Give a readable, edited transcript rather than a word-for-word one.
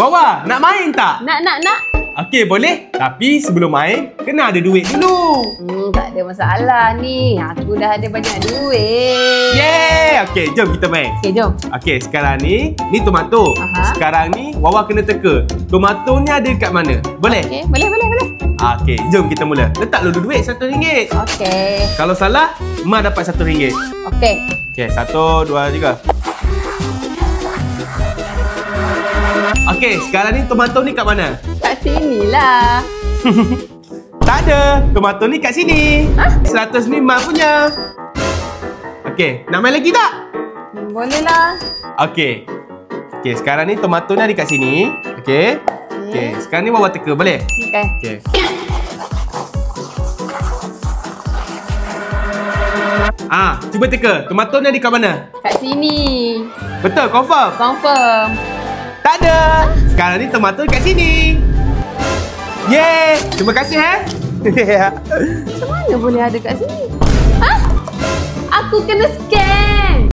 Wawa, nak main tak? Nak. Okey, boleh. Tapi sebelum main, kena ada duit dulu. Tak ada masalah ni. Aku dah ada banyak duit. Yeay! Okey, jom kita main. Okey, jom. Okey, sekarang ni tomato. Aha. Sekarang ni Wawa kena teka. Tomato ni ada kat mana? Boleh? Okey, boleh. Okey, jom kita mula. Letak dulu duit RM1. Okey. Kalau salah, Mak dapat RM1. Okey. Okey, 1, 2, 3. Okey, sekarang ni tomato ni kat mana? Kat sini lah. Tak ada. Tomato ni kat sini. Hah? 100 ni Mak punya. Okey, nak main lagi tak? Boleh lah. Okey. Okey, sekarang ni tomato ni ada kat sini. Okey. Okey, sekarang ni Wawa teka, boleh? Okey. Okey. Cuba teka. Tomato ni ada kat mana? Kat sini. Betul, confirm? Confirm. Tak ada. Sekarang ni tomato kat sini. Yeay! Terima kasih, Macam mana boleh ada kat sini? Aku kena scam.